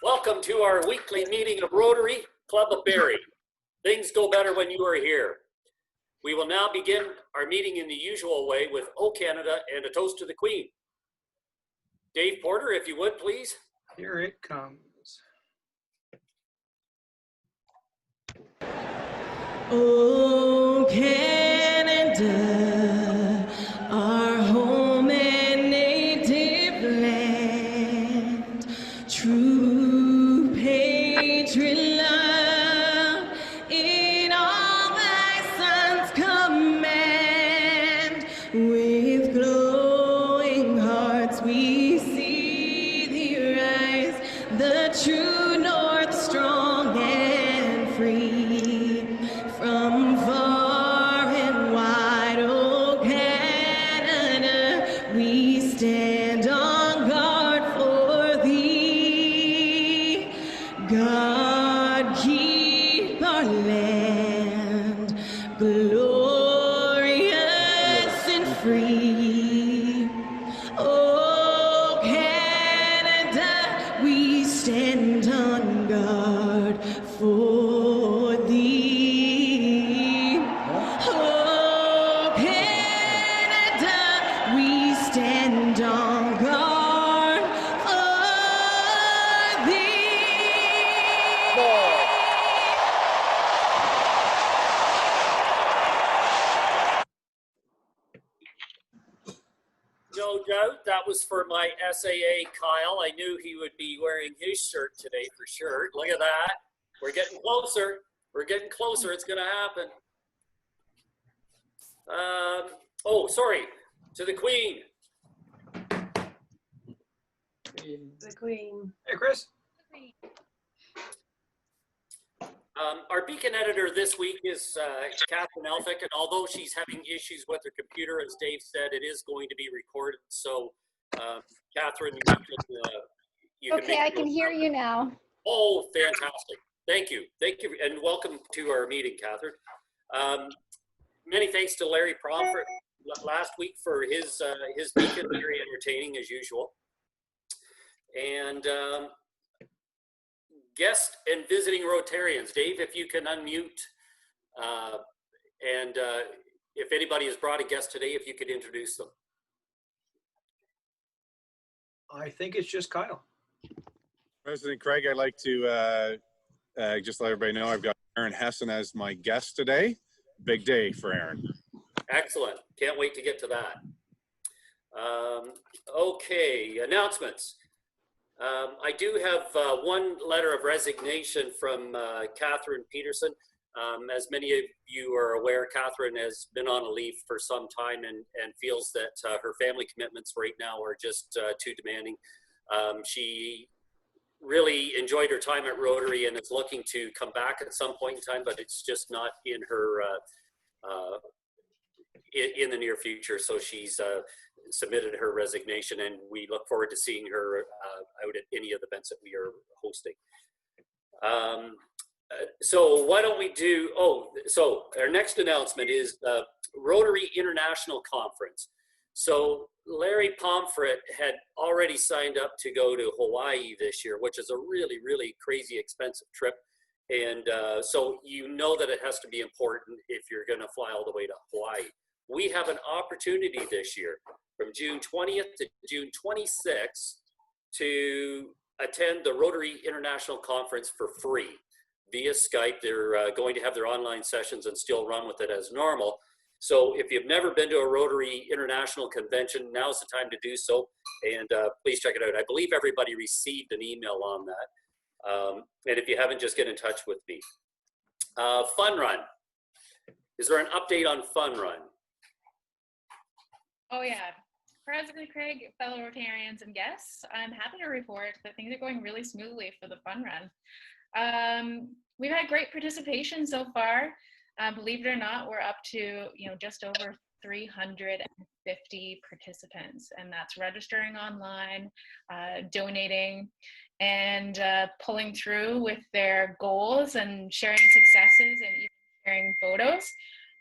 Welcome to our weekly meeting of Rotary Club of Barrie. Things go better when you are here. We will now begin our meeting in the usual way with O Canada and a toast to the Queen. Dave Porter, if you would, please. Here it comes. Oh, Canada, our home and native land, true patriot love in all thy sons command. With glowing hearts we see thee rise, the true north strong and free. From far and wide, oh Canada, we stand on guard for thee. God keep our land glorious and free. Oh Canada, we stand on guard for thee. Oh Canada, we stand on guard for thee. No doubt that was for my SAA Kyle. I knew he would be wearing his shirt today for sure. Look at that. We're getting closer. We're getting closer. It's going to happen. Oh, sorry. To the Queen. The Queen. Hey, Chris. Our Beacon editor this week is Catherine Elphick, and although she's having issues with her computer, as Dave said, it is going to be recorded. So, Catherine, you can Okay, I can hear you now. Oh, fantastic. Thank you. Thank you. And welcome to our meeting, Catherine. Many thanks to Larry Pomfret last week for his Beacon, very entertaining as usual. And guest and visiting Rotarians. Dave, if you can unmute. And if anybody has brought a guest today, if you could introduce them. I think it's just Kyle. President Craig, I'd like to just let everybody know I've got Aaron Hessen as my guest today. Big day for Aaron. Excellent. Can't wait to get to that. Okay, announcements. I do have one letter of resignation from Catherine Peterson. As many of you are aware, Catherine has been on a leave for some time and feels that her family commitments right now are just too demanding. She really enjoyed her time at Rotary and is looking to come back at some point in time, but it's just not in her in the near future. So she's submitted her resignation, and we look forward to seeing her out at any of the events that we are hosting. So why don't we do, so our next announcement is the Rotary International Conference. So Larry Pomfret had already signed up to go to Hawaii this year, which is a really, really crazy expensive trip. And so you know that it has to be important if you're going to fly all the way to Hawaii. We have an opportunity this year from June 20th to June 26th to attend the Rotary International Conference for free via Skype. They're going to have their online sessions and still run with it as normal. So if you've never been to a Rotary International Convention, now's the time to do so. And please check it out. I believe everybody received an email on that. And if you haven't, just get in touch with me. Fun Run. Is there an update on Fun Run? Oh yeah, President Craig, fellow Rotarians and guests, I'm happy to report that things are going really smoothly for the Fun Run. We've had great participation so far. Believe it or not, we're up to just over 350 participants, and that's registering online, donating, and pulling through with their goals and sharing successes and even sharing photos.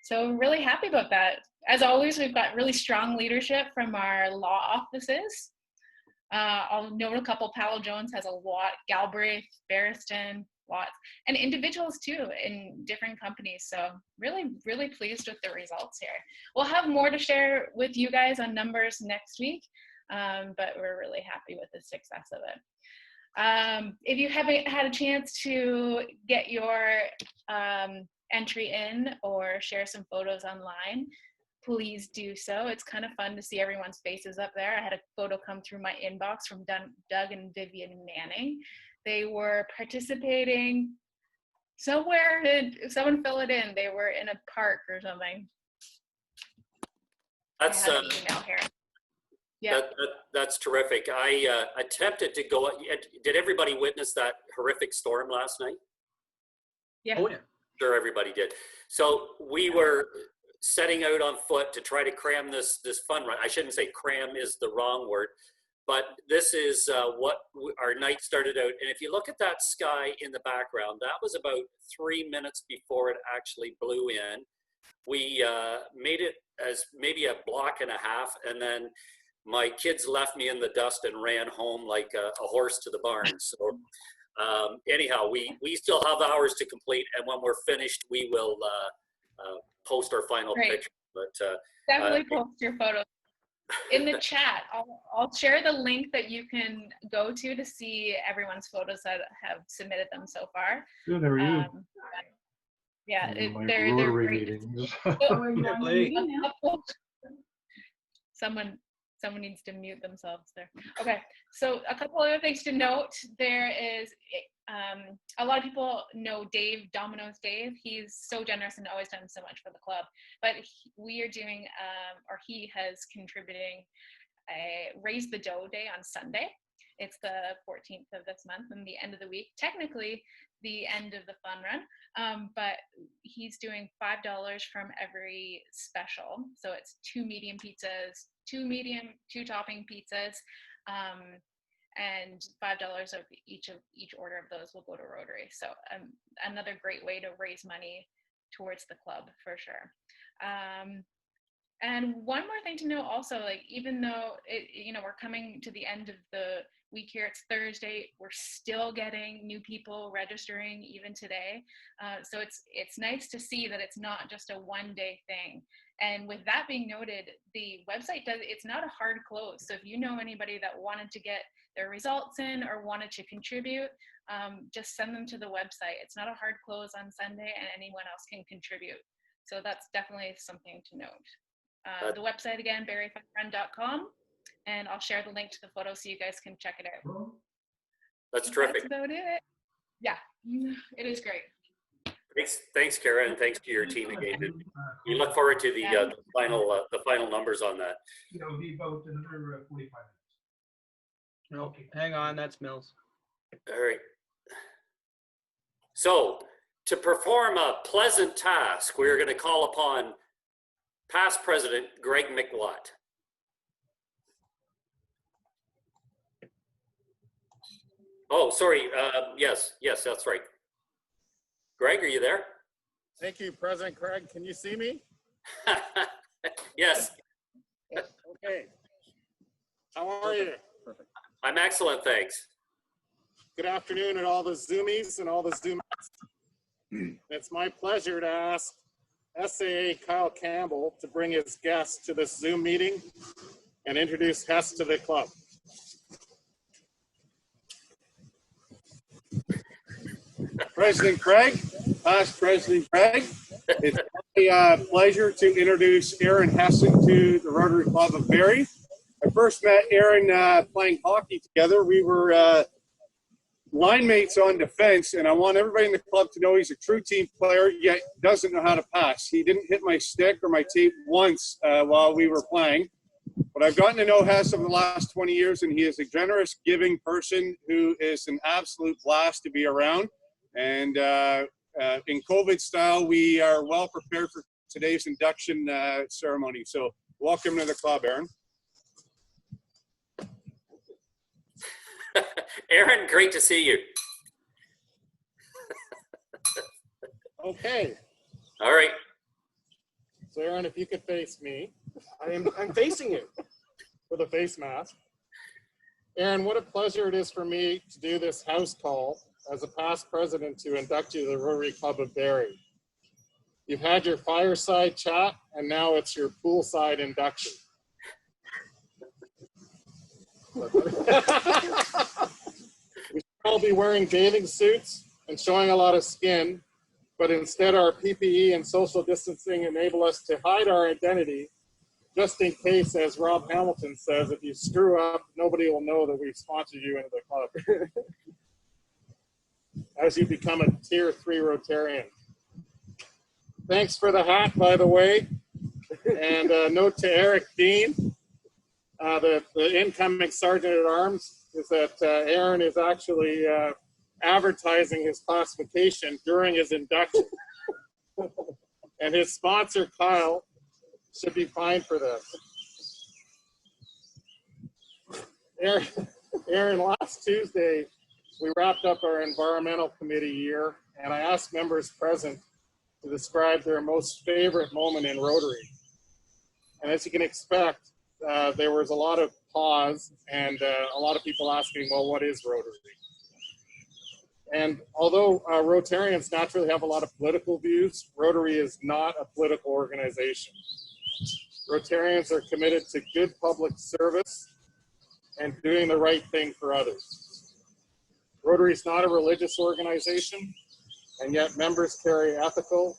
So really happy about that. As always, we've got really strong leadership from our law offices. I'll note a couple. Palo Jones has a lot, Galbraith, Barriston, lots, and individuals too in different companies. So really, really pleased with the results here. We'll have more to share with you guys on numbers next week, but we're really happy with the success of it. If you haven't had a chance to get your entry in or share some photos online, please do so. It's kind of fun to see everyone's faces up there. I had a photo come through my inbox from Doug and Vivian Manning. They were participating somewhere, someone fill it in. They were in a park or something. That's I have an email here. Yeah. That's terrific. I attempted to go. Did everybody witness that horrific storm last night? Yeah. Oh, yeah. Sure, everybody did. So we were setting out on foot to try to cram this fun run. I shouldn't say cram is the wrong word, but this is what our night started out. And if you look at that sky in the background, that was about 3 minutes before it actually blew in. We made it as maybe a block and a half, and then my kids left me in the dust and ran home like a horse to the barn. So anyhow, we still have hours to complete, and when we're finished, we will post our final picture. But definitely post your photos in the chat. I'll share the link that you can go to see everyone's photos that have submitted them so far. Good, how are you? Yeah, they're Rotary great. meetings. Someone needs to mute themselves there. Okay, so a couple other things to note. There is a lot of people know Dave, Domino's Dave. He's so generous and always done so much for the club. But we are doing, or he has contributing a Raise the Dough Day on Sunday. It's the 14th of this month and the end of the week. Technically, the end of the fun run, but he's doing $5 from every special. So it's 2 medium pizzas, 2 medium, 2 topping pizzas, and $5 of each order of those will go to Rotary. So another great way to raise money towards the club for sure. And one more thing to know also, like, even though we're coming to the end of the week here, it's Thursday, we're still getting new people registering even today. So it's nice to see that it's not just a one-day thing. And with that being noted, the website it's not a hard close. So if you know anybody that wanted to get their results in or wanted to contribute, just send them to the website. It's not a hard close on Sunday, and anyone else can contribute. So that's definitely something to note. The website again, barriefunrun.com, and I'll share the link to the photo so you guys can check it out. That's terrific. That's about it. Yeah, it is great. Thanks, Kara, and thanks to your team again. We look forward to the final numbers on that. It'll be about another 45 minutes. No, hang on, that's Mills. All right. So, to perform a pleasant task, we're going to call upon past President Greg McWatt. Oh, sorry. Yes, that's right. Greg, are you there? Thank you, President Craig. Can you see me? Yes. Okay. How are you? Perfect. I'm excellent, thanks. Good afternoon and all the Zoomies and all the Zoomies. It's my pleasure to ask SAA Kyle Campbell to bring his guests to this Zoom meeting and introduce Hess to the club. President Craig, past President Craig, it's my pleasure to introduce Aaron Hessen to the Rotary Club of Barrie. I first met Aaron playing hockey together. We were line mates on defense, and I want everybody in the club to know he's a true team player, yet doesn't know how to pass. He didn't hit my stick or my tape once while we were playing. But I've gotten to know Hess over the last 20 years, and he is a generous, giving person who is an absolute blast to be around. And in COVID style, we are well prepared for today's induction ceremony. So welcome to the club, Aaron. Aaron, great to see you. Okay. All right. So Aaron, if you could face me. I'm facing you with a face mask. Aaron, what a pleasure it is for me to do this house call as a past president to induct you to the Rotary Club of Barrie. You've had your fireside chat, and now it's your poolside induction. We should all be wearing bathing suits and showing a lot of skin, but instead our PPE and social distancing enable us to hide our identity, just in case, as Rob Hamilton says, if you screw up, nobody will know that we've sponsored you into the club. As you become a tier 3 Rotarian. Thanks for the hat, by the way. And a note to Eric Dean, the incoming Sergeant at Arms, is that Aaron is actually advertising his classification during his induction. And his sponsor, Kyle, should be fined for this. Aaron, last Tuesday, we wrapped up our environmental committee year, and I asked members present to describe their most favorite moment in Rotary. And as you can expect, there was a lot of pause and a lot of people asking, well, what is Rotary? And although Rotarians naturally have a lot of political views, Rotary is not a political organization. Rotarians are committed to good public service and doing the right thing for others. Rotary is not a religious organization, and yet members carry ethical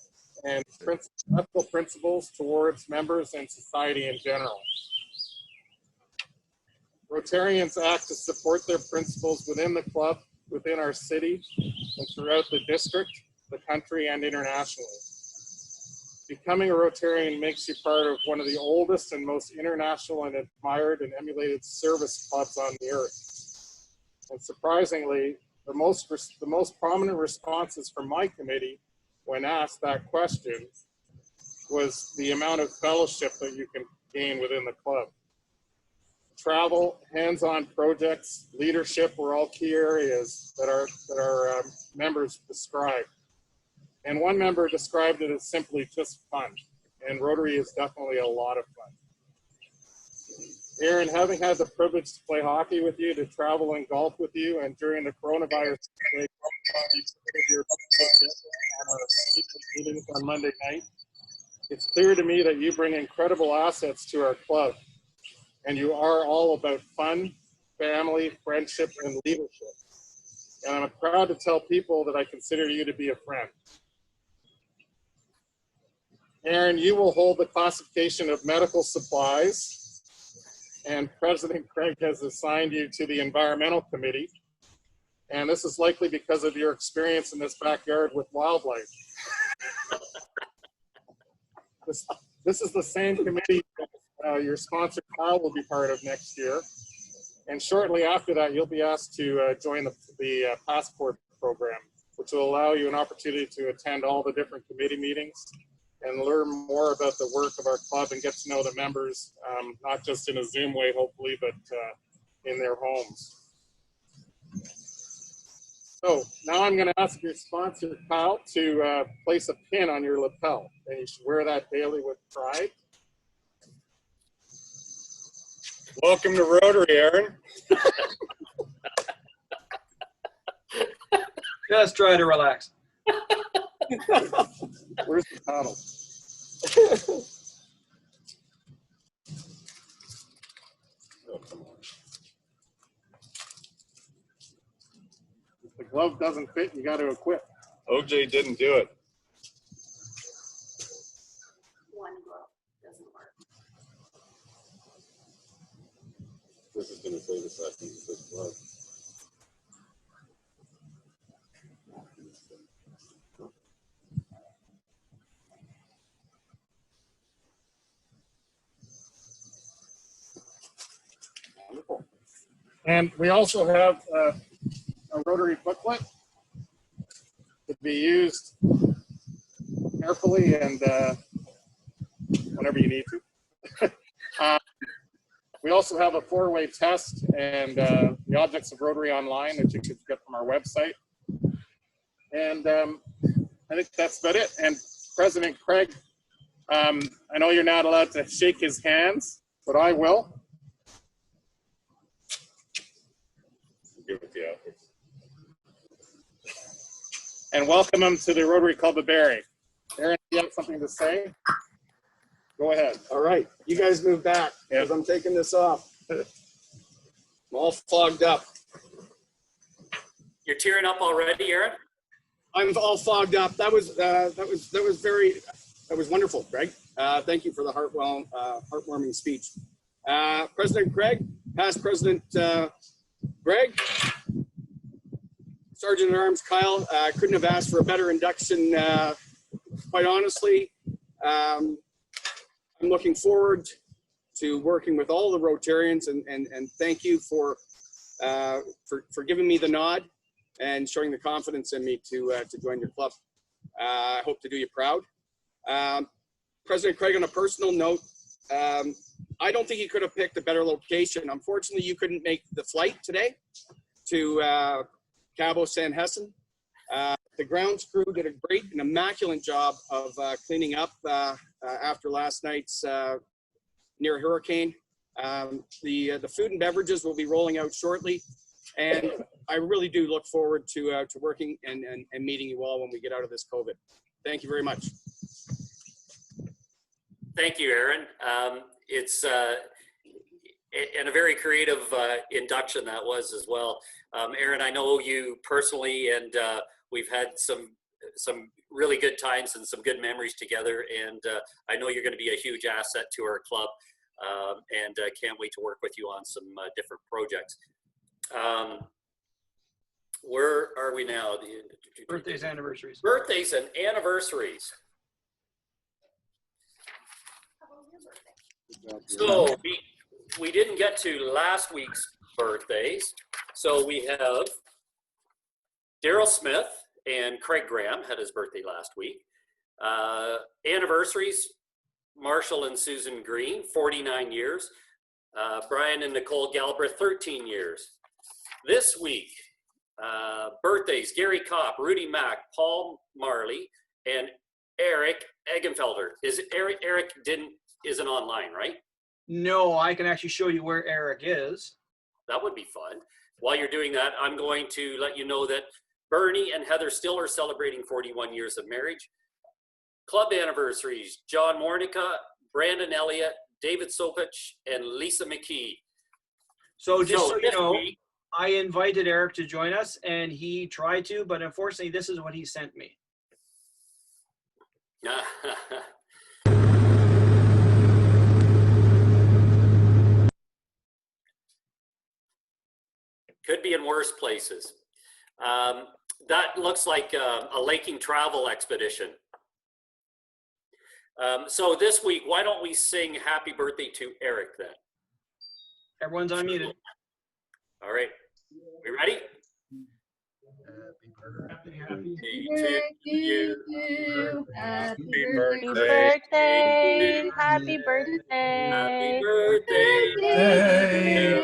principles towards members and society in general. Rotarians act to support their principles within the club, within our city, and throughout the district, the country, and internationally. Becoming a Rotarian makes you part of one of the oldest and most international and admired and emulated service clubs on the earth. And surprisingly, the most prominent responses from my committee when asked that question was the amount of fellowship that you can gain within the club. Travel, hands-on projects, leadership were all key areas that our members described. And one member described it as simply just fun. And Rotary is definitely a lot of fun. Aaron, having had the privilege to play hockey with you, to travel and golf with you, and during the coronavirus meetings on Monday night, it's clear to me that you bring incredible assets to our club. And you are all about fun, family, friendship, and leadership. And I'm proud to tell people that I consider you to be a friend. Aaron, you will hold the classification of medical supplies, and President Craig has assigned you to the environmental committee. And this is likely because of your experience in this backyard with wildlife. This is the same committee that your sponsor Kyle will be part of next year. And shortly after that, you'll be asked to join the passport program, which will allow you an opportunity to attend all the different committee meetings and learn more about the work of our club and get to know the members, not just in a Zoom way, hopefully, but in their homes. So now I'm going to ask your sponsor, Kyle, to place a pin on your lapel. And you should wear that daily with pride. Welcome to Rotary, Aaron. Just try to relax. Where's the paddle? Oh, come on. If the glove doesn't fit, you got to equip. OJ didn't do it. One glove doesn't work. This is going to save us that piece of this glove. Wonderful. And we also have a Rotary booklet to be used carefully and whenever you need to. We also have a 4-way test and the objects of Rotary online that you could get from our website. And I think that's about it. And President Craig, I know you're not allowed to shake his hands, but I will. and welcome them to the Rotary Club of Barrie. Aaron, you have something to say? Go ahead. All right, you guys move back because I'm taking this off. I'm all fogged up. You're tearing up already, Aaron? I'm all fogged up. That was wonderful, Greg. Thank you for the heartwarming speech. President Craig, past President Greg, Sergeant at Arms Kyle, couldn't have asked for a better induction, quite honestly. I'm looking forward to working with all the Rotarians, and thank you for giving me the nod and showing the confidence in me to join your club. I hope to do you proud. President Craig, on a personal note, I don't think you could have picked a better location. Unfortunately, you couldn't make the flight today to Cabo San Hessen. The grounds crew did a great and immaculate job of cleaning up after last night's near hurricane. The food and beverages will be rolling out shortly, and I really do look forward to working and meeting you all when we get out of this COVID. Thank you very much. Thank you, Aaron. It's and a very creative induction that was as well. Aaron, I know you personally, and we've had some really good times and some good memories together. And I know you're going to be a huge asset to our club, and can't wait to work with you on some different projects. Where are we now? Birthdays, anniversaries. Birthdays and anniversaries. So we didn't get to last week's birthdays. So we have Daryl Smith and Craig Graham had his birthday last week. Anniversaries, Marshall and Susan Green, 49 years. Brian and Nicole Galbraith, 13 years. This week, birthdays, Gary Kopp, Rudy Mack, Paul Marley, and Eric Eggenfelder. Eric isn't online, right? No, I can actually show you where Eric is. That would be fun. While you're doing that, I'm going to let you know that Bernie and Heather still are celebrating 41 years of marriage. Club anniversaries, John Mornica, Brandon Elliott, David Sopich, and Lisa McKee. So just so you know, week, I invited Eric to join us, and he tried to, but unfortunately, this is what he sent me. Could be in worse places. That looks like a laking travel expedition. So this week, why don't we sing happy birthday to Eric then? Everyone's unmuted. All right, we ready? Happy To you. Happy birthday. Happy birthday. Happy birthday.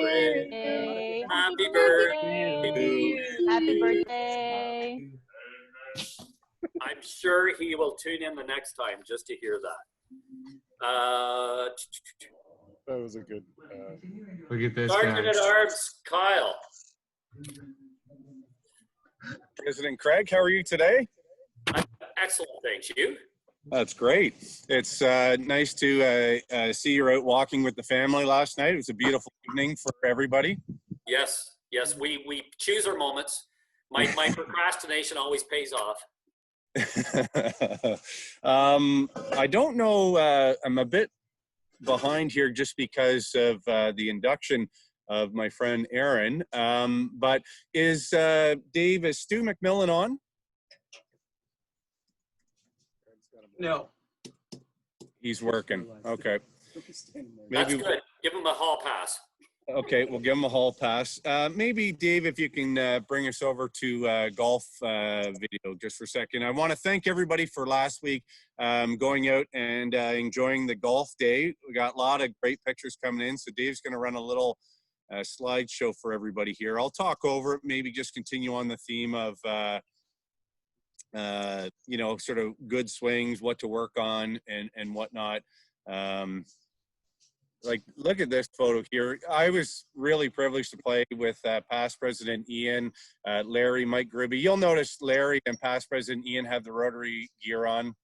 Birthday. Happy birthday. Happy birthday. I'm sure he will tune in the next time just to hear that. That was a good. Look at this Sergeant at guy. Arms, Kyle. President Craig, how are you today? Excellent, thanks. You? That's great. It's nice to see you out walking with the family last night. It was a beautiful evening for everybody. Yes, we choose our moments. My procrastination always pays off. I don't know, I'm a bit behind here just because of the induction of my friend Aaron, but is Stu McMillan on? No. He's working. Okay. That's good. Give him a hall pass. Okay, we'll give him a hall pass. Maybe, Dave, if you can bring us over to golf video just for a second. I want to thank everybody for last week going out and enjoying the golf day. We got a lot of great pictures coming in, so Dave's going to run a little slideshow for everybody here. I'll talk over it, maybe just continue on the theme of, you know, sort of good swings, what to work on and whatnot. like, look at this photo here. I was really privileged to play with past President Ian, Larry, Mike Gribby. You'll notice Larry and past President Ian have the Rotary gear on.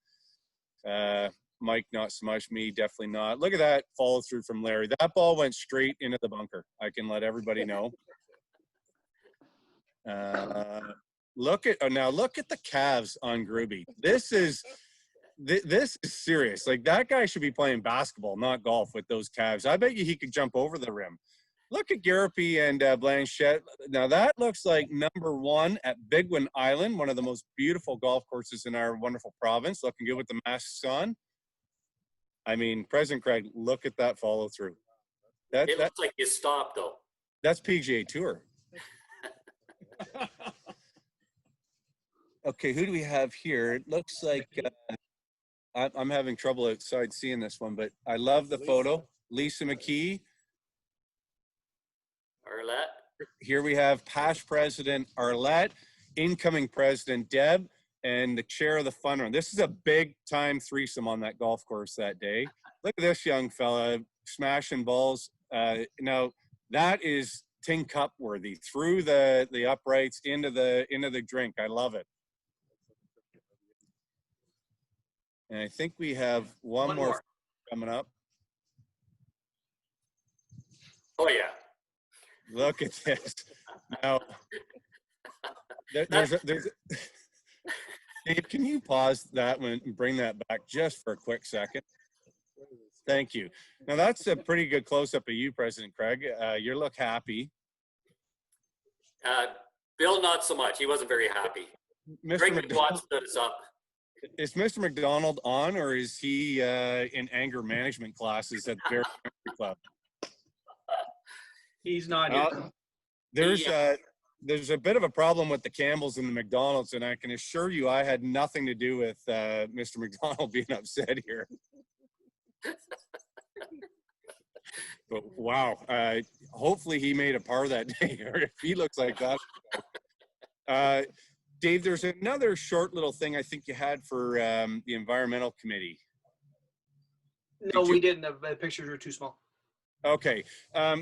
Mike, not so much. Me, definitely not. Look at that follow through from Larry. That ball went straight into the bunker. I can let everybody know. Look at the calves on Gribby. This is serious. Like, that guy should be playing basketball, not golf, with those calves. I bet you he could jump over the rim. Look at Garapi and Blanchette. Now that looks like #1 at Bigwin Island, one of the most beautiful golf courses in our wonderful province. Looking good with the masks on. I mean, President Craig, look at that follow through. It looks like you stopped though. That's PGA Tour. Okay, who do we have here? It looks like I'm having trouble outside seeing this one, but I love the photo. Lisa McKee. Arlette. Here we have past President Arlette, incoming President Deb, and the chair of the fun run. This is a big time threesome on that golf course that day. Look at this young fella smashing balls. Now that is Tin Cup worthy, through the uprights into the drink. I love it. And I think we have one more coming up. Oh yeah. Look at this. Now, there's Dave, can you pause that one and bring that back just for a quick second? Thank you. Now, that's a pretty good close-up of you, President Craig. You look happy. Bill, not so much. He wasn't very happy. Greg McWatt stood us up. Is Mr. McDonald on, or is he in anger management classes at the Barrie Rotary Club? He's not here. There's a bit of a problem with the Campbells and the McDonald's, and I can assure you I had nothing to do with Mr. McDonald being upset here. But wow, hopefully he made a par that day, or if he looks like that. Dave, there's another short little thing I think you had for the environmental committee. No, we didn't. The pictures are too small. Okay,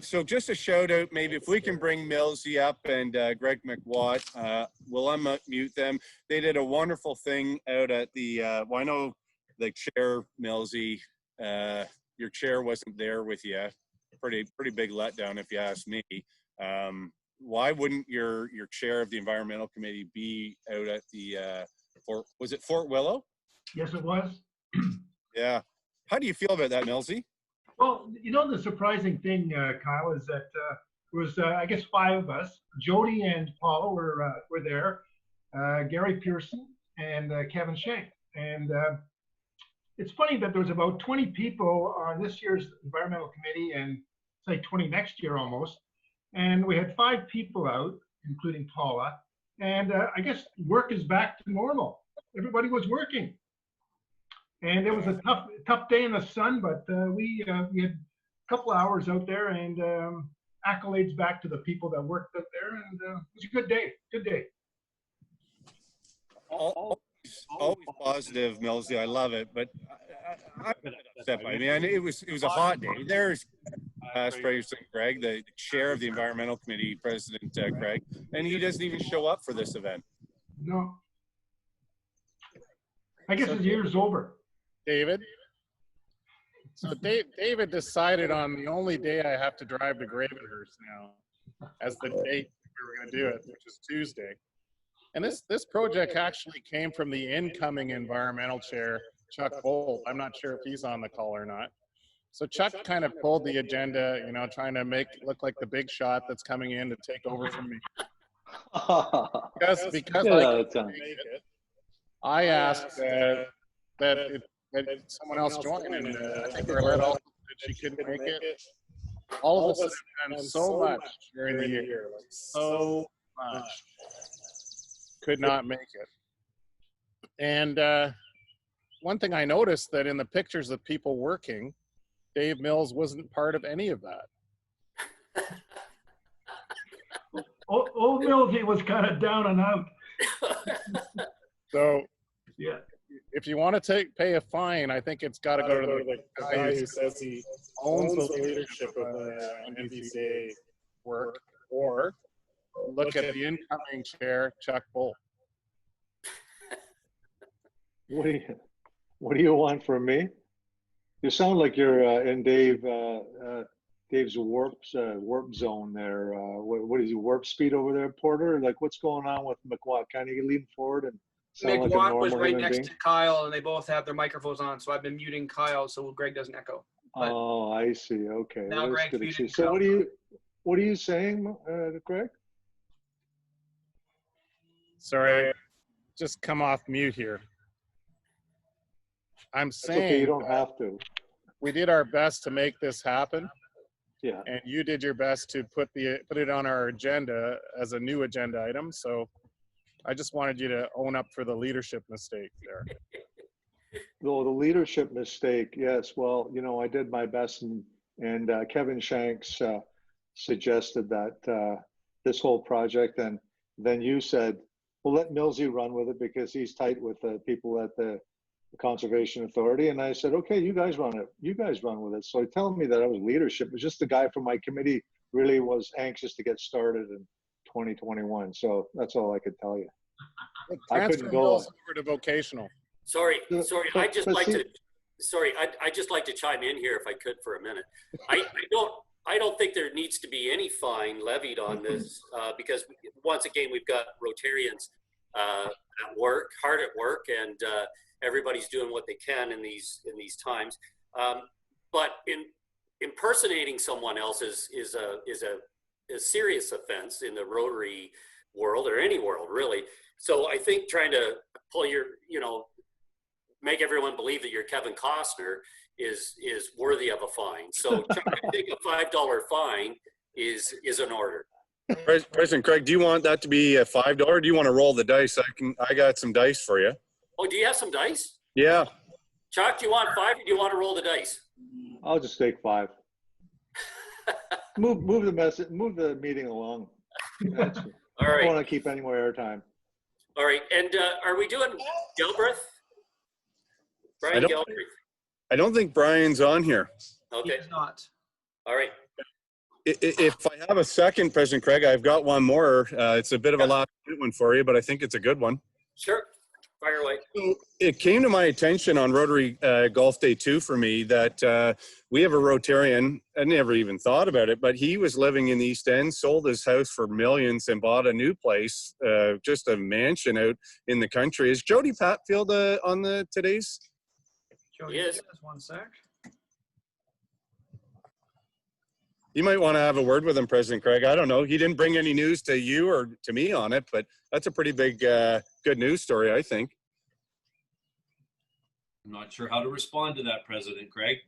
so just a shout out, maybe if we can bring Millsy up and Greg McWatt, we'll unmute them. They did a wonderful thing out at the, well, I know the chair, Millsy, your chair wasn't there with you. Pretty big letdown if you ask me. Why wouldn't your chair of the environmental committee be out at the, was it Fort Willow? Yes, it was. Yeah. How do you feel about that, Millsy? Well, you know, the surprising thing, Kyle, is that there was, I guess, 5 of us. Jody and Paula were there, Gary Pearson and Kevin Shank. And it's funny that there was about 20 people on this year's environmental committee, and say 20 next year almost. And we had 5 people out, including Paula. And I guess work is back to normal. Everybody was working. And it was a tough day in the sun, but we had a couple hours out there, and accolades back to the people that worked out there, and it was a good day. Good day. Always positive, Millsy. I love it, but I'm upset by it. I mean, it was a hot day. There's President Craig, the chair of the environmental committee, President Craig, and he doesn't even show up for this event. No. I guess his year's over. David. So David decided on the only day I have to drive to Gravenhurst now as the date we were going to do it, which is Tuesday. And this project actually came from the incoming environmental chair, Chuck Bolt. I'm not sure if he's on the call or not. So Chuck kind of pulled the agenda, you know, trying to make it look like the big shot that's coming in to take over from me. Because I couldn't make it, I asked that someone else join, and I think Arlette also said she couldn't make it. All of us have done so much during the year, so much. Could not make it. And one thing I noticed that in the pictures of people working, Dave Mills wasn't part of any of that. Old Millsy was kind of down and out. So yeah, if you want to pay a fine, I think it's got to go to the guy who says he owns the leadership of NPCA work, or look at the incoming chair, Chuck Bull. What do you want from me? You sound like you're in Dave's warp zone there. What is he, warp speed over there, Porter? Like, what's going on with McWatt? Can you lean forward and sound like a McWatt normal was right human next being? to Kyle, and they both have their microphones on, so I've been muting Kyle so Greg doesn't echo. But Oh, I see. Okay. now Well, that's Greg's good muting excuse. So Kyle. what are you saying, Greg? Sorry, just come off mute here. I'm It's saying okay. You don't have to. we did our best to make this happen, Yeah. and you did your best to put it on our agenda as a new agenda item. So I just wanted you to own up for the leadership mistake there. Well, the leadership mistake, yes. Well, you know, I did my best, and Kevin Shanks suggested that this whole project, and then you said, well, let Millsy run with it because he's tight with the people at the Conservation Authority. And I said, okay, you guys run it. You guys run with it. So telling me that I was leadership was just the guy from my committee really was anxious to get started in 2021. So that's all I could tell you. I couldn't go over to vocational. Sorry, But- I'd just but like see- I'd just like to chime in here if I could for a minute. I don't think there needs to be any fine levied on this because once again we've got Rotarians at work, hard at work, and everybody's doing what they can in these times. But impersonating someone else is a serious offense in the Rotary world or any world really. So I think trying to pull make everyone believe that you're Kevin Costner is worthy of a fine. So I think a $5 fine is in order. President Craig, do you want that to be a $5? Or do you want to roll the dice? I got some dice for you. Oh, do you have some dice? Yeah. Chuck, do you want 5 or do you want to roll the dice? I'll just take 5. move the meeting along. All right. I don't want to keep any more airtime. All right. And are we doing Galbraith? Brian Galbraith? I don't think Brian's on here. Okay. He's not. All right. If I have a second, President Craig, I've got one more. It's a bit of a last minute one for you, but I think it's a good one. Sure. Fire away. It came to my attention on Rotary Golf Day 2 for me that we have a Rotarian. I never even thought about it, but he was living in the East End, sold his house for millions and bought a new place, just a mansion out in the country. Is Jody Patfield on the today's? Jody, Yes. just 1 sec. You might want to have a word with him, President Craig. I don't know. He didn't bring any news to you or to me on it, but that's a pretty big, good news story, I think. I'm not sure how to respond to that, President Craig.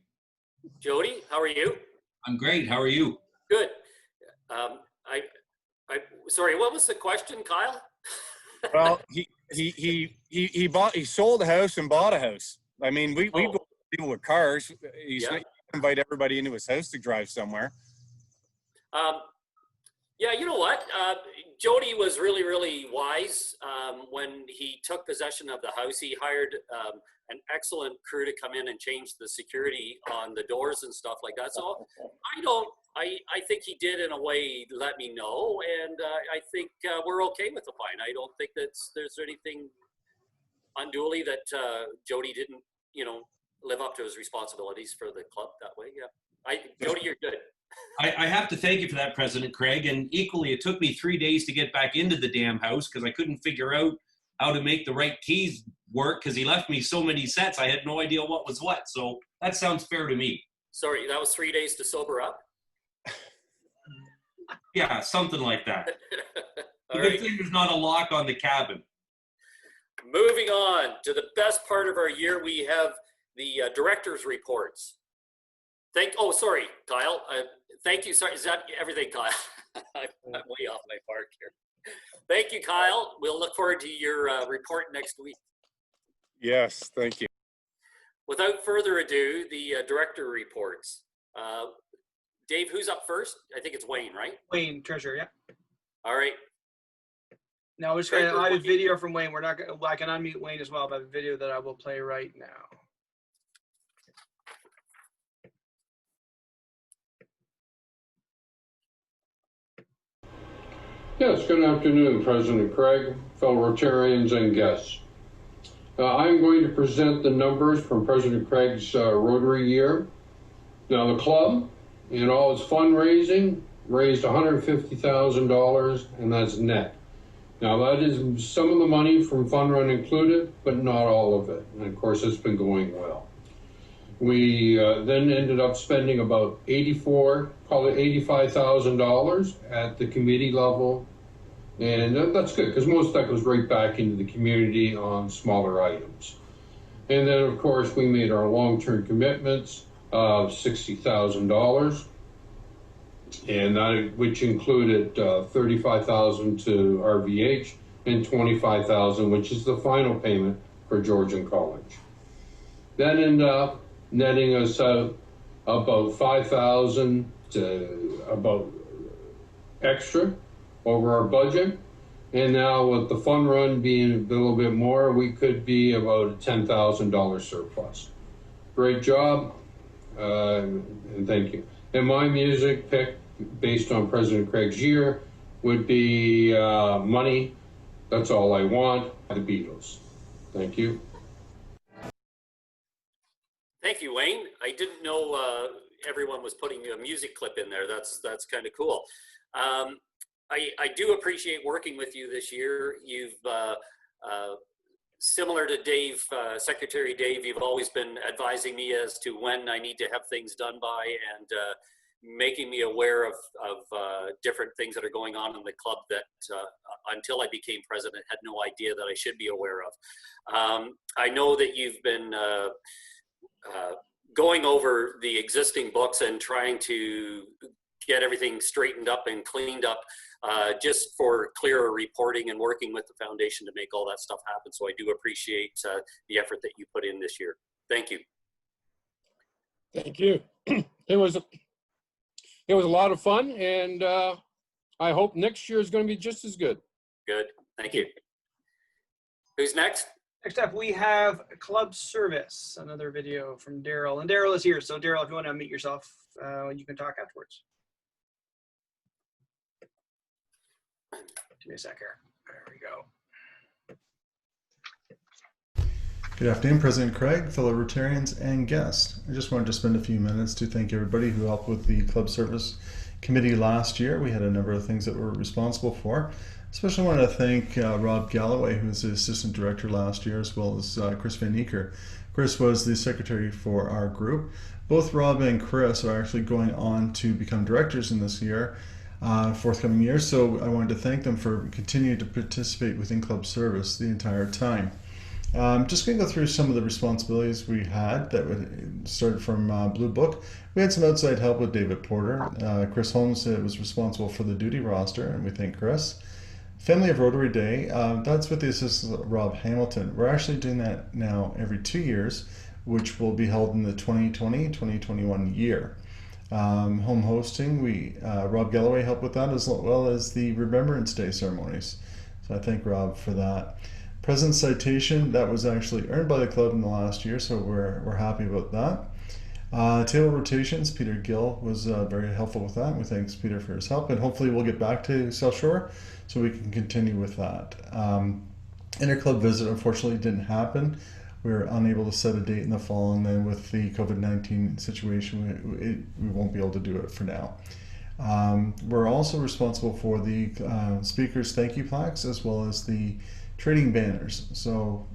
Jody, how are you? I'm great. How are you? Good. Sorry, what was the question, Kyle? Well, he sold a house and bought a house. I mean, we go deal with cars. He's not invite everybody into his house to drive somewhere. Yeah, you know what? Jody was really, really wise when he took possession of the house. He hired an excellent crew to come in and change the security on the doors and stuff like that. So I think he did in a way let me know, and I think we're okay with the fine. I don't think there's anything unduly that Jody didn't, live up to his responsibilities for the club that way. Yeah, Jody, you're good. I have to thank you for that, President Craig. And equally, it took me 3 days to get back into the damn house because I couldn't figure out how to make the right keys work because he left me so many sets. I had no idea what was what. So that sounds fair to me. Sorry, that was 3 days to sober up? Yeah, something like that. All The right. good thing there's not a lock on the cabin. Moving on to the best part of our year, we have the director's reports. Sorry, Kyle. Thank you. Sorry, is that everything, Kyle? I'm way off my mark here. Thank you, Kyle. We'll look forward to your report next week. Yes, thank you. Without further ado, the director reports. Dave, who's up first? I think it's Wayne, right? Wayne, treasurer, yeah. All right. Now we're just going to I have a video from Wayne. We're not going to, I can unmute Wayne as well, but I have a video that I will play right now. Yes, good afternoon, President Craig, fellow Rotarians and guests. I'm going to present the numbers from President Craig's Rotary year. Now, the club, in all its fundraising, raised $150,000, and that's net. Now, that is some of the money from Fun Run included, but not all of it. And of course, it's been going well. We then ended up spending about $85,000 at the committee level. And that's good, because most of that goes right back into the community on smaller items. And then, of course, we made our long-term commitments of $60,000, and that, which included $35,000 to RVH and $25,000, which is the final payment for Georgian College. That ended up netting us out about $5,000 to about extra over our budget. And now with the Fun Run being a little bit more, we could be about a $10,000 surplus. Great job, and thank you. And my music pick, based on President Craig's year, would be Money, That's All I Want, the Beatles. Thank you. Thank you, Wayne. I didn't know everyone was putting a music clip in there. That's kind of cool. I do appreciate working with you this year. You've, similar to Dave, Secretary Dave, you've always been advising me as to when I need to have things done by, and making me aware of different things that are going on in the club that until I became president had no idea that I should be aware of. I know that you've been going over the existing books and trying to get everything straightened up and cleaned up, just for clearer reporting, and working with the foundation to make all that stuff happen. So I do appreciate the effort that you put in this year. Thank you. Thank you. It was a lot of fun, and I hope next year is going to be just as good. Good. Thank you. Who's next? Next up, we have club service, another video from Daryl. And Daryl is here. So Daryl, if you want to unmute yourself, you can talk afterwards. Give me a sec here. There we go. Good afternoon, President Craig, fellow Rotarians and guests. I just wanted to spend a few minutes to thank everybody who helped with the club service committee last year. We had a number of things that we're responsible for. Especially want to thank Rob Galloway, who was the assistant director last year, as well as Chris Van Eeker. Chris was the secretary for our group. Both Rob and Chris are actually going on to become directors in this year, forthcoming year. So I wanted to thank them for continuing to participate within club service the entire time. Just going to go through some of the responsibilities we had that started from Blue Book. We had some outside help with David Porter. Chris Holmes was responsible for the duty roster, and we thank Chris. Family of Rotary Day, that's with the assistance of Rob Hamilton. We're actually doing that now every 2 years, which will be held in the 2020-2021 year. Home hosting, Rob Galloway helped with that, as well as the Remembrance Day ceremonies. So I thank Rob for that. President's Citation, that was actually earned by the club in the last year, so we're happy about that. Table rotations, Peter Gill was very helpful with that. We thank Peter for his help, and hopefully we'll get back to South Shore so we can continue with that. Interclub visit unfortunately didn't happen. We were unable to set a date in the fall, and then with the COVID-19 situation, we won't be able to do it for now. We're also responsible for the speakers' thank you plaques, as well as the trading banners. So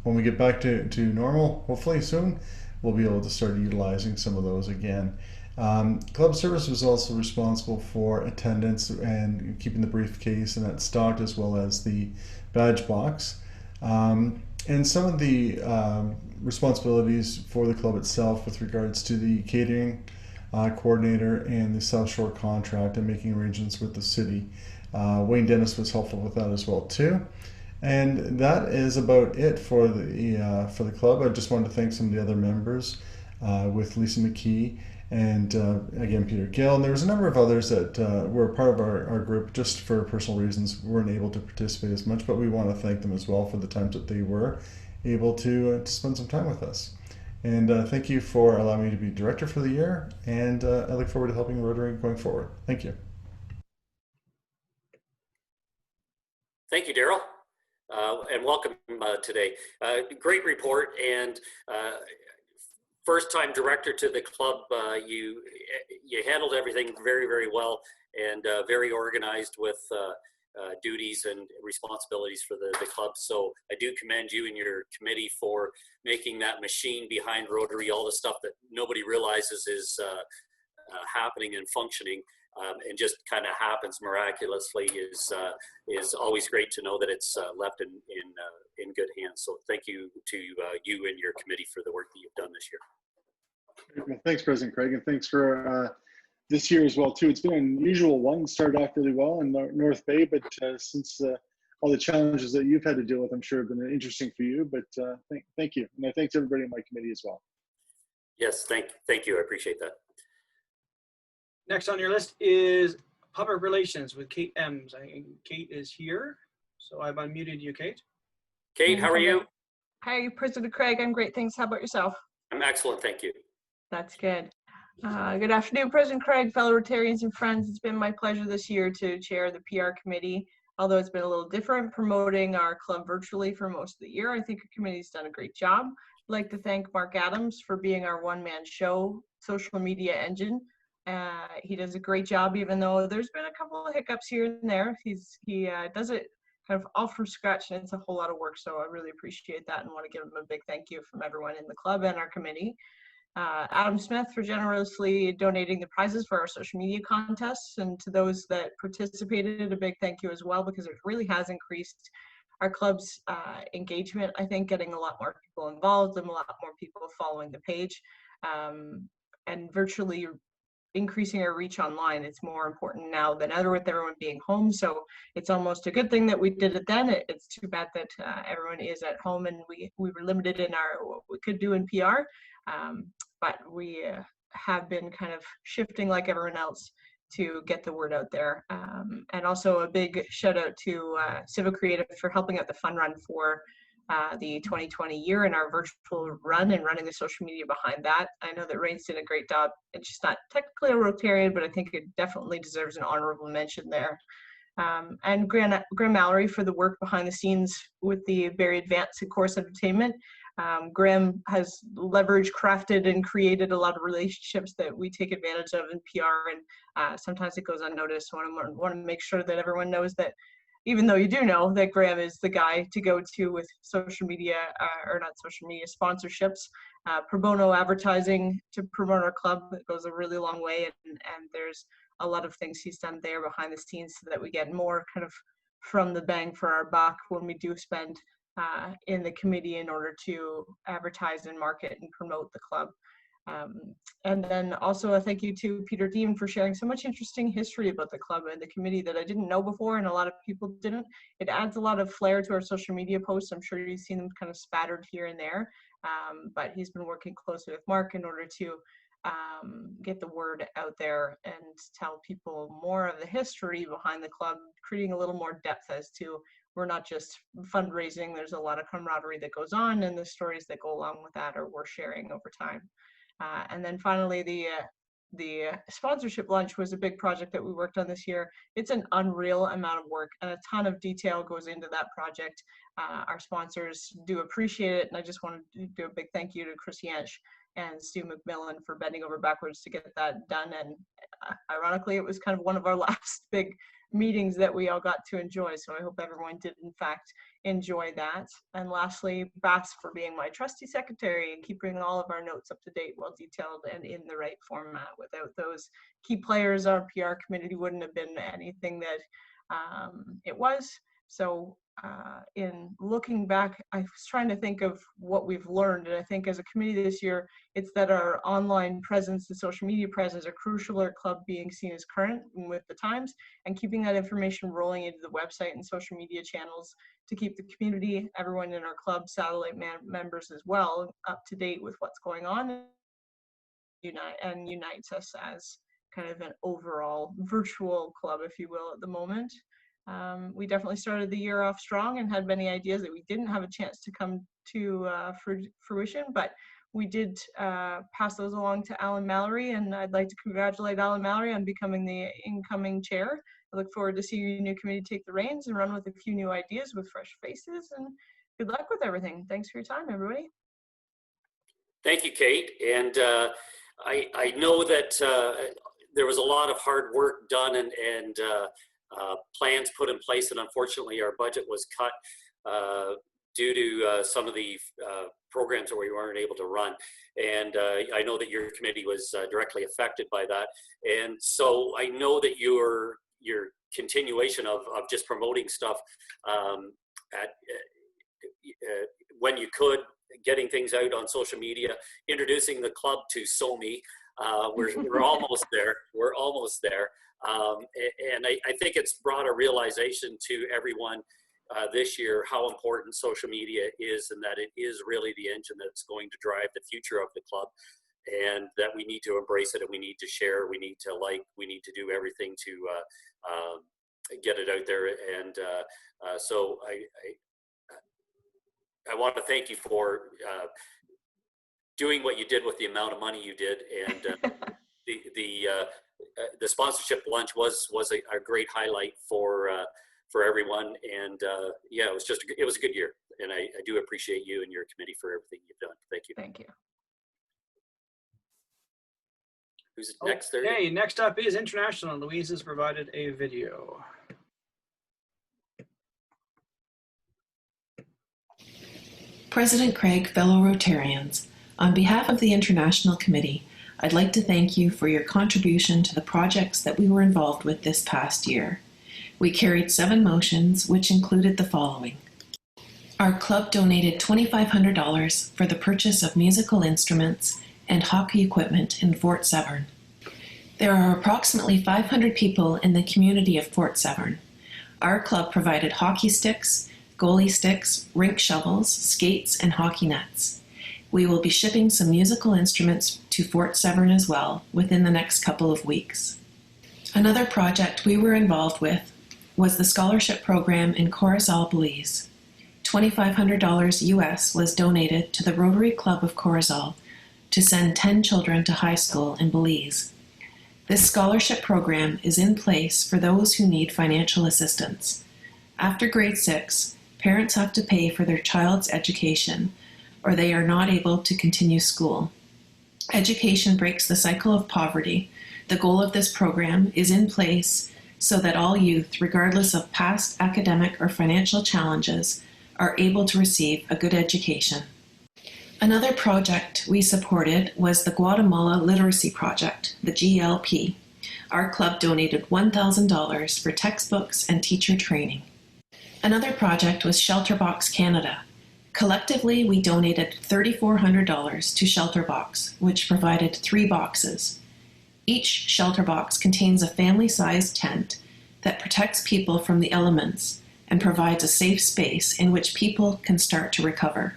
when we get back to normal, hopefully soon, we'll be able to start utilizing some of those again. Club service was also responsible for attendance and keeping the briefcase and that stocked, as well as the badge box. And some of the responsibilities for the club itself with regards to the catering coordinator and the South Shore contract and making arrangements with the city. Wayne Dennis was helpful with that as well too. And that is about it for the club. I just wanted to thank some of the other members with Lisa McKee and again Peter Gill. And there was a number of others that were part of our group, just for personal reasons weren't able to participate as much, but we want to thank them as well for the times that they were able to spend some time with us. And thank you for allowing me to be director for the year, and I look forward to helping Rotary going forward. Thank you. Thank you, Daryl, and welcome today. Great report, and first-time director to the club. You handled everything very, very well, and very organized with duties and responsibilities for the club. So I do commend you and your committee for making that machine behind Rotary, all the stuff that nobody realizes is happening and functioning. And just kind of happens miraculously is always great to know that it's left in good hands. So thank you to you and your committee for the work that you've done this year. Well, thanks, President Craig, and thanks for this year as well too. It's been an unusual one. Started off really well in North Bay, but since all the challenges that you've had to deal with, I'm sure have been interesting for you. But thank you, and I thank everybody in my committee as well. Yes, thank you. I appreciate that. Next on your list is Public Relations with Kate Ems. Kate is here, so I've unmuted you, Kate. Kate, how are you? Hi, President Craig. I'm great, thanks. How about yourself? I'm excellent, thank you. That's good. Good afternoon, President Craig, fellow Rotarians and friends. It's been my pleasure this year to chair the PR committee. Although it's been a little different promoting our club virtually for most of the year, I think the committee's done a great job. I'd like to thank Mark Adams for being our one-man show social media engine. He does a great job, even though there's been a couple of hiccups here and there. He does it kind of all from scratch, and it's a whole lot of work. So I really appreciate that and want to give him a big thank you from everyone in the club and our committee. Adam Smith for generously donating the prizes for our social media contests, and to those that participated, a big thank you as well, because it really has increased our club's engagement. I think getting a lot more people involved and a lot more people following the page, and virtually increasing our reach online. It's more important now than ever with everyone being home. So it's almost a good thing that we did it then. It's too bad that everyone is at home and we were limited in what we could do in PR. But we have been kind of shifting like everyone else to get the word out there. And also a big shout out to Civic Creative for helping out the fun run for the 2020 year and our virtual run and running the social media behind that. I know that Rain's did a great job. It's just not technically a Rotarian, but I think it definitely deserves an honorable mention there. And Graham Mallory for the work behind the scenes with the Barrie Advanced Course Entertainment. Graham has leveraged, crafted, and created a lot of relationships that we take advantage of in PR, and sometimes it goes unnoticed. So I want to make sure that everyone knows that, even though you do know that Graham is the guy to go to with social media, or not social media, sponsorships, pro bono advertising to promote our club. It goes a really long way, and there's a lot of things he's done there behind the scenes so that we get more kind of from the bang for our buck when we do spend in the committee in order to advertise and market and promote the club. And then also a thank you to Peter Dean for sharing so much interesting history about the club and the committee that I didn't know before, and a lot of people didn't. It adds a lot of flair to our social media posts. I'm sure you've seen them kind of spattered here and there, but he's been working closely with Mark in order to get the word out there and tell people more of the history behind the club, creating a little more depth as to we're not just fundraising. There's a lot of camaraderie that goes on, and the stories that go along with that are worth sharing over time. And then finally, the sponsorship lunch was a big project that we worked on this year. It's an unreal amount of work, and a ton of detail goes into that project. Our sponsors do appreciate it, and I just want to do a big thank you to Chris Yanch and Stu McMillan for bending over backwards to get that done. And ironically, it was kind of one of our last big meetings that we all got to enjoy. So I hope everyone did in fact enjoy that. And lastly, Bass for being my trusty secretary and keeping all of our notes up to date, well detailed, and in the right format. Without those key players, our PR committee wouldn't have been anything that it was. So in looking back, I was trying to think of what we've learned, and I think as a committee this year, it's that our online presence and social media presence are crucial, our club being seen as current and with the times, and keeping that information rolling into the website and social media channels to keep the community, everyone in our club, satellite members as well, up to date with what's going on, and unites us as kind of an overall virtual club, if you will, at the moment. We definitely started the year off strong and had many ideas that we didn't have a chance to come to fruition, but we did pass those along to Alan Mallory, and I'd like to congratulate Alan Mallory on becoming the incoming chair. I look forward to seeing your new committee take the reins and run with a few new ideas with fresh faces, and good luck with everything. Thanks for your time, everybody. Thank you, Kate. And I know that there was a lot of hard work done and plans put in place, and unfortunately our budget was cut due to some of the programs that we weren't able to run. And I know that your committee was directly affected by that. And so I know that your continuation of just promoting stuff when you could, getting things out on social media, introducing the club to SOMI. We're almost there. We're almost there. And I think it's brought a realization to everyone this year how important social media is, and that it is really the engine that's going to drive the future of the club, and that we need to embrace it, and we need to share, we need to like, we need to do everything to get it out there. And so I want to thank you for doing what you did with the amount of money you did, and the sponsorship lunch was a great highlight for everyone. And yeah, it was a good year, and I do appreciate you and your committee for everything you've done. Thank you. Thank you. Who's next there? Okay, next up is International. Louise has provided a video. President Craig, fellow Rotarians, on behalf of the International Committee, I'd like to thank you for your contribution to the projects that we were involved with this past year. We carried 7 motions, which included the following. Our club donated $2,500 for the purchase of musical instruments and hockey equipment in Fort Severn. There are approximately 500 people in the community of Fort Severn. Our club provided hockey sticks, goalie sticks, rink shovels, skates, and hockey nets. We will be shipping some musical instruments to Fort Severn as well within the next couple of weeks. Another project we were involved with was the scholarship program in Corozal, Belize. $2,500 US was donated to the Rotary Club of Corozal to send 10 children to high school in Belize. This scholarship program is in place for those who need financial assistance. After grade 6, parents have to pay for their child's education, or they are not able to continue school. Education breaks the cycle of poverty. The goal of this program is in place so that all youth, regardless of past academic or financial challenges, are able to receive a good education. Another project we supported was the Guatemala Literacy Project, the GLP. Our club donated $1,000 for textbooks and teacher training. Another project was Shelterbox Canada. Collectively, we donated $3,400 to Shelterbox, which provided 3 boxes. Each shelter box contains a family-sized tent that protects people from the elements and provides a safe space in which people can start to recover.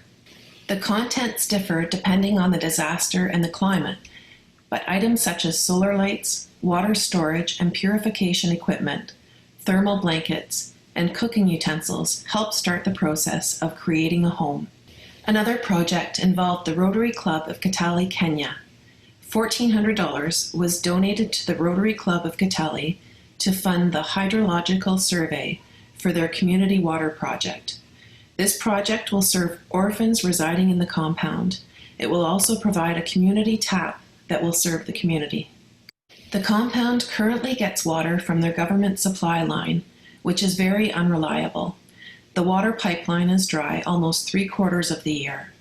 The contents differ depending on the disaster and the climate, but items such as solar lights, water storage and purification equipment, thermal blankets, and cooking utensils help start the process of creating a home. Another project involved the Rotary Club of Kitale, Kenya. $1,400 was donated to the Rotary Club of Kitale to fund the hydrological survey for their community water project. This project will serve orphans residing in the compound. It will also provide a community tap that will serve the community. The compound currently gets water from their government supply line, which is very unreliable. The water pipeline is dry almost 3/4 of the year.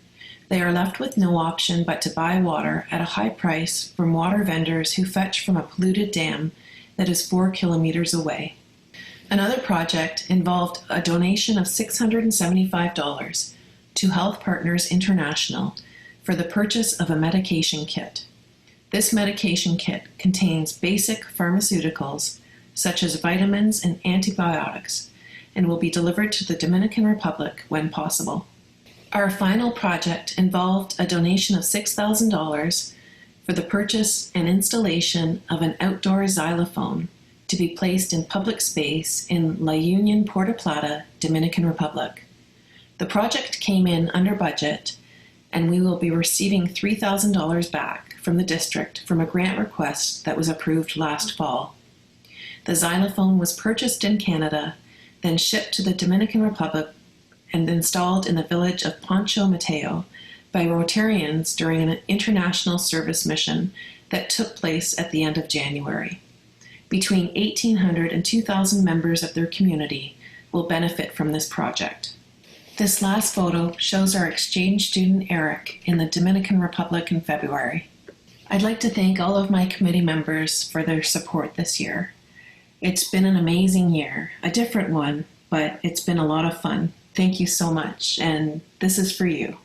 They are left with no option but to buy water at a high price from water vendors who fetch from a polluted dam that is 4 kilometers away. Another project involved a donation of $675 to Health Partners International for the purchase of a medication kit. This medication kit contains basic pharmaceuticals such as vitamins and antibiotics, and will be delivered to the Dominican Republic when possible. Our final project involved a donation of $6,000 for the purchase and installation of an outdoor xylophone to be placed in public space in La Union, Puerto Plata, Dominican Republic. The project came in under budget, and we will be receiving $3,000 back from the district from a grant request that was approved last fall. The xylophone was purchased in Canada, then shipped to the Dominican Republic and installed in the village of Poncho Mateo by Rotarians during an international service mission that took place at the end of January. Between 1,800 and 2,000 members of their community will benefit from this project. This last photo shows our exchange student Eric in the Dominican Republic in February. I'd like to thank all of my committee members for their support this year. It's been an amazing year, a different one, but it's been a lot of fun. Thank you so much, and this is for you.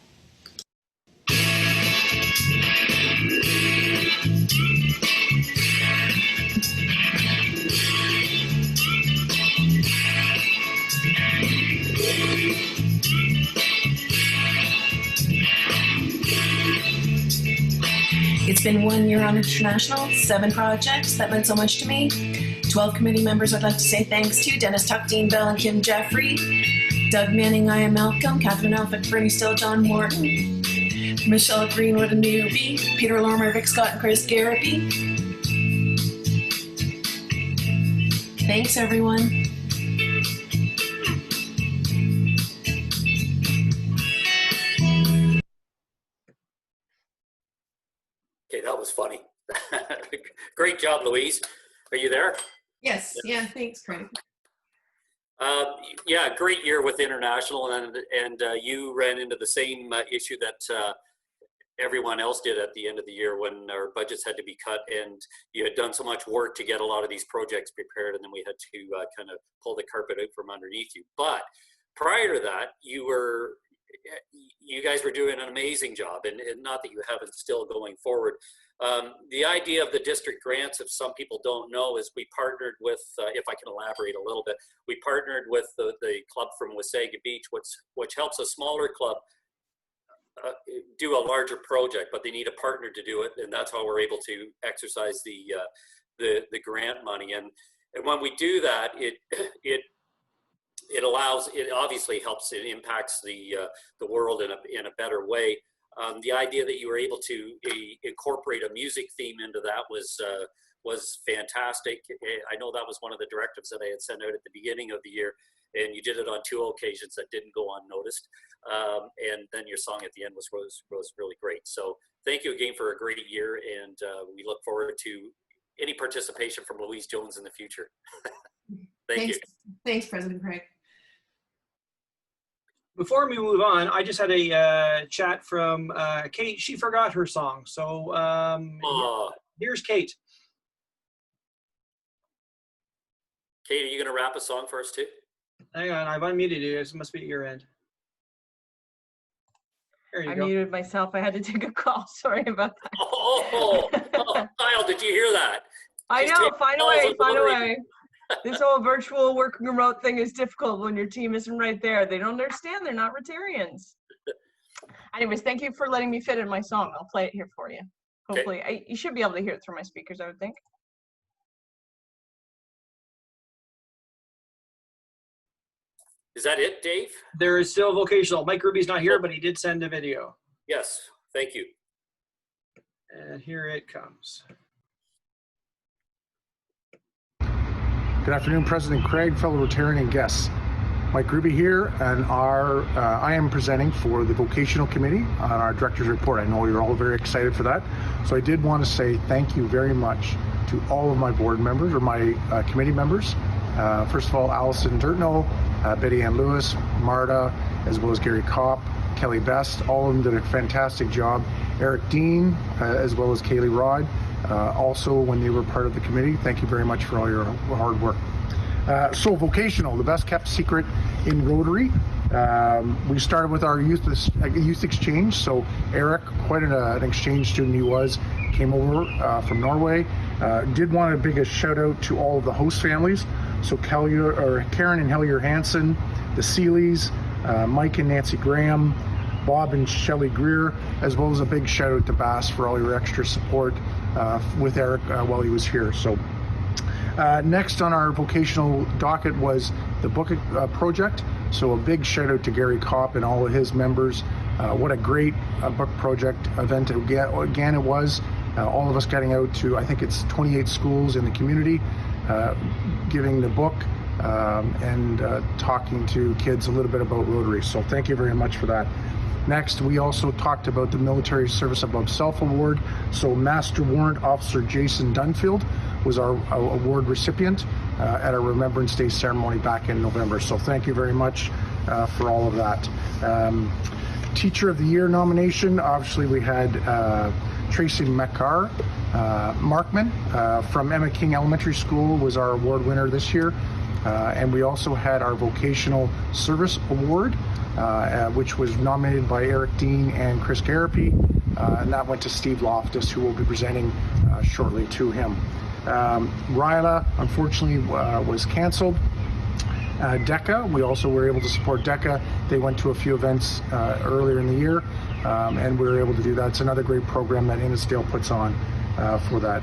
It's been 1 year on International, 7 projects. That meant so much to me. 12 committee members I'd like to say thanks to: Dennis Tuck, Dean Bell, and Kim Jeffrey. Doug Manning, Ian Malcolm, Catherine Elphick, Bernie Still, John Morton. Michelle Greenwood, a newbie. Peter Lormer, Vic Scott, and Chris Garapi. Thanks, everyone. Okay, that was funny. Great job, Louise. Are you there? Yes, yeah, thanks, Craig. Yeah, great year with International, and you ran into the same issue that everyone else did at the end of the year when our budgets had to be cut, and you had done so much work to get a lot of these projects prepared, and then we had to kind of pull the carpet out from underneath you. But prior to that, you guys were doing an amazing job, and not that you haven't still going forward. The idea of the district grants, if some people don't know, is we partnered with, if I can elaborate a little bit, we partnered with the club from Wasaga Beach, which helps a smaller club do a larger project, but they need a partner to do it, and that's how we're able to exercise the grant money. And when we do that, it obviously helps, it impacts the world in a better way. The idea that you were able to incorporate a music theme into that was fantastic. I know that was one of the directives that I had sent out at the beginning of the year, and you did it on 2 occasions that didn't go unnoticed. And then your song at the end was really great. So thank you again for a great year, and we look forward to any participation from Louise Jones in the future. Thank you. Thanks, President Craig. Before we move on, I just had a chat from Kate. She forgot her song. So here's Kate. Kate, are you going to rap a song for us too? Hang on, I've unmuted you. This must be at your end. There you I go. muted myself. I had to take a call. Sorry about that. Oh, Kyle, did you hear that? I know. Find a way. Find a way. This whole virtual working remote thing is difficult when your team isn't right there. They don't understand. They're not Rotarians. Anyways, thank you for letting me fit in my song. I'll play it here for you. Hopefully, okay. You should be able to hear it through my speakers, I would think. Is that it, Dave? There is still vocational. Mike Ruby's not here, but he did send a video. Yes, thank you. And here it comes. Good afternoon, President Craig, fellow Rotarian and guests. Mike Ruby here, and I am presenting for the Vocational Committee on our Director's Report. I know you're all very excited for that. So I did want to say thank you very much to all of my board members, or my committee members. First of all, Allison Dirtno, Betty Ann Lewis, Marta, as well as Gary Kopp, Kelly Best, all of them did a fantastic job. Eric Dean, as well as Kaylee Rod, also when they were part of the committee. Thank you very much for all your hard work. So vocational, the best kept secret in Rotary. We started with our youth exchange. So Eric, quite an exchange student he was, came over from Norway. Did want to big a shout out to all of the host families. So Karen and Hellier Hansen, the Seeleys, Mike and Nancy Graham, Bob and Shelley Greer, as well as a big shout out to Bass for all your extra support with Eric while he was here. So next on our vocational docket was the book project. So a big shout out to Gary Kopp and all of his members. What a great book project event again it was. All of us getting out to, I think it's 28 schools in the community. giving the book and talking to kids a little bit about Rotary. So thank you very much for that. Next, we also talked about the Military Service Above Self Award. So Master Warrant Officer Jason Dunfield was our award recipient at our Remembrance Day ceremony back in November. So thank you very much for all of that. Teacher of the Year nomination, obviously we had Tracy Markman from Emma King Elementary School was our award winner this year. And we also had our Vocational Service Award, which was nominated by Eric Dean and Chris Garapi, and that went to Steve Loftus, who will be presenting shortly to him. Ryla, unfortunately, was canceled. DECA, we also were able to support DECA. They went to a few events earlier in the year, and we were able to do that. It's another great program that Innisdale puts on for that.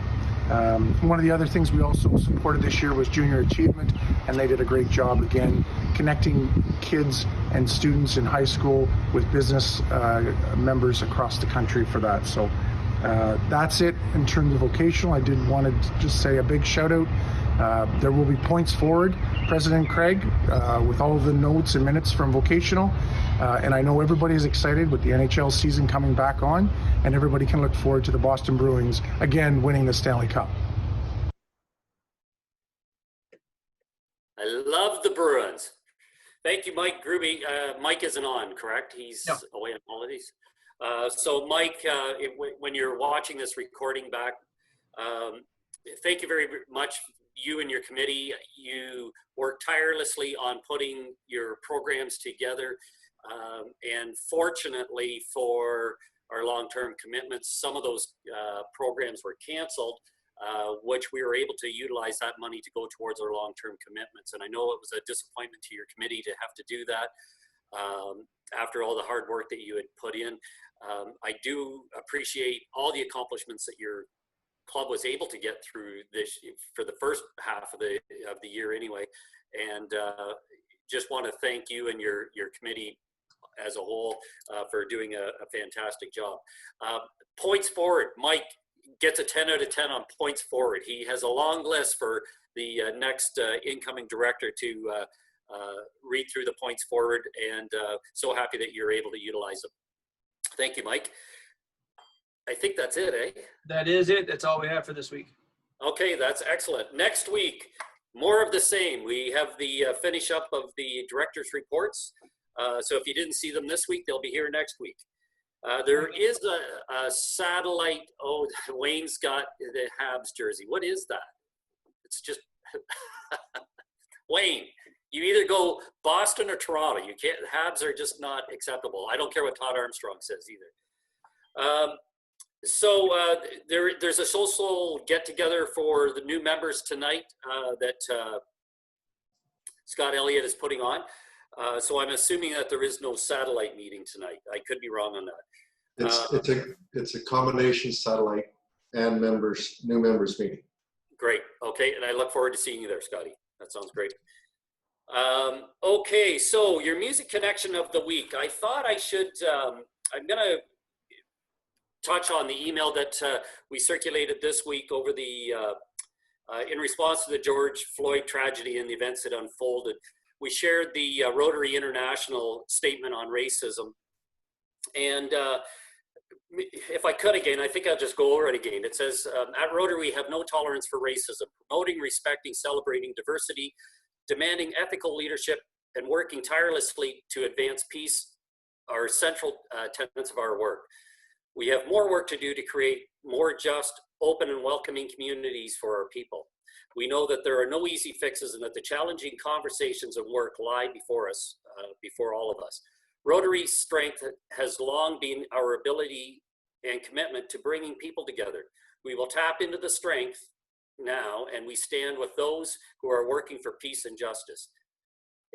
One of the other things we also supported this year was Junior Achievement, and they did a great job again connecting kids and students in high school with business members across the country for that. So that's it in terms of vocational. I did want to just say a big shout out. There will be points forward, President Craig, with all of the notes and minutes from vocational. And I know everybody is excited with the NHL season coming back on, and everybody can look forward to the Boston Bruins again winning the Stanley Cup. I love the Bruins. Thank you, Mike Gruby. Mike isn't on, correct? He's away on holidays. So Mike, when you're watching this recording back, thank you very much. You and your committee, you work tirelessly on putting your programs together. And fortunately for our long-term commitments, some of those programs were canceled, which we were able to utilize that money to go towards our long-term commitments. And I know it was a disappointment to your committee to have to do that after all the hard work that you had put in. I do appreciate all the accomplishments that your club was able to get through this for the first half of the year anyway. And just want to thank you and your committee as a whole for doing a fantastic job. Points forward, Mike gets a 10 out of 10 on points forward. He has a long list for the next incoming director to read through the points forward, and so happy that you're able to utilize them. Thank you, Mike. I think that's it, eh? That is it. That's all we have for this week. Okay, that's excellent. Next week, more of the same. We have the finish up of the director's reports. So if you didn't see them this week, they'll be here next week. There is a satellite. Oh, Wayne's got the Habs jersey. What is that? It's just Wayne. You either go Boston or Toronto. You can't. Habs are just not acceptable. I don't care what Todd Armstrong says either. So there's a social get-together for the new members tonight that Scott Elliott is putting on. So I'm assuming that there is no satellite meeting tonight. I could be wrong on that. It's a combination satellite and new members meeting. Great. Okay, and I look forward to seeing you there, Scotty. That sounds great. Okay, so your music connection of the week. I thought I should. I'm gonna touch on the email that we circulated this week over the in response to the George Floyd tragedy and the events that unfolded. We shared the Rotary International statement on racism. And if I could again, I think I'll just go over it again. It says, at Rotary, we have no tolerance for racism, promoting, respecting, celebrating diversity, demanding ethical leadership, and working tirelessly to advance peace are central tenets of our work. We have more work to do to create more just, open, and welcoming communities for our people. We know that there are no easy fixes and that the challenging conversations and work lie before us, before all of us. Rotary's strength has long been our ability and commitment to bringing people together. We will tap into the strength now, and we stand with those who are working for peace and justice.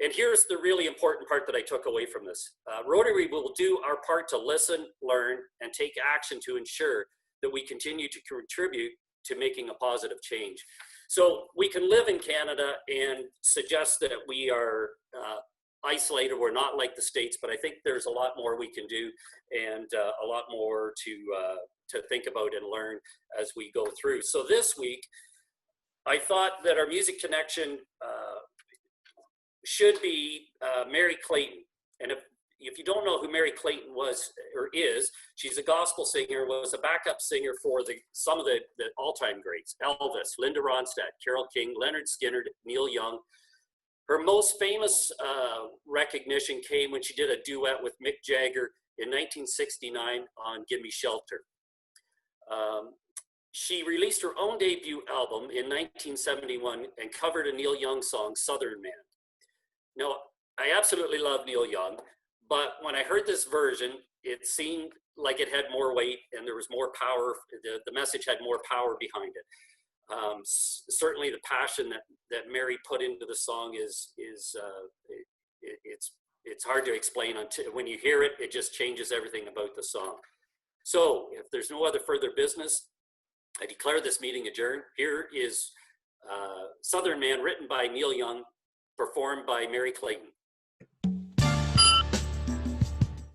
And here's the really important part that I took away from this. Rotary will do our part to listen, learn, and take action to ensure that we continue to contribute to making a positive change. So we can live in Canada and suggest that we are isolated, we're not like the States, but I think there's a lot more we can do and a lot more to think about and learn as we go through. So this week, I thought that our music connection should be Mary Clayton. And if you don't know who Mary Clayton was or is, she's a gospel singer, was a backup singer for some of the all-time greats: Elvis, Linda Ronstadt, Carole King, Leonard Skinner, Neil Young. Her most famous recognition came when she did a duet with Mick Jagger in 1969 on Give Me Shelter. She released her own debut album in 1971 and covered a Neil Young song, Southern Man. Now, I absolutely love Neil Young, but when I heard this version, it seemed like it had more weight and there was more power. The message had more power behind it. Certainly the passion that Mary put into the song it's hard to explain until when you hear it, it just changes everything about the song. So if there's no other further business, I declare this meeting adjourned. Here is Southern Man, written by Neil Young, performed by Mary Clayton.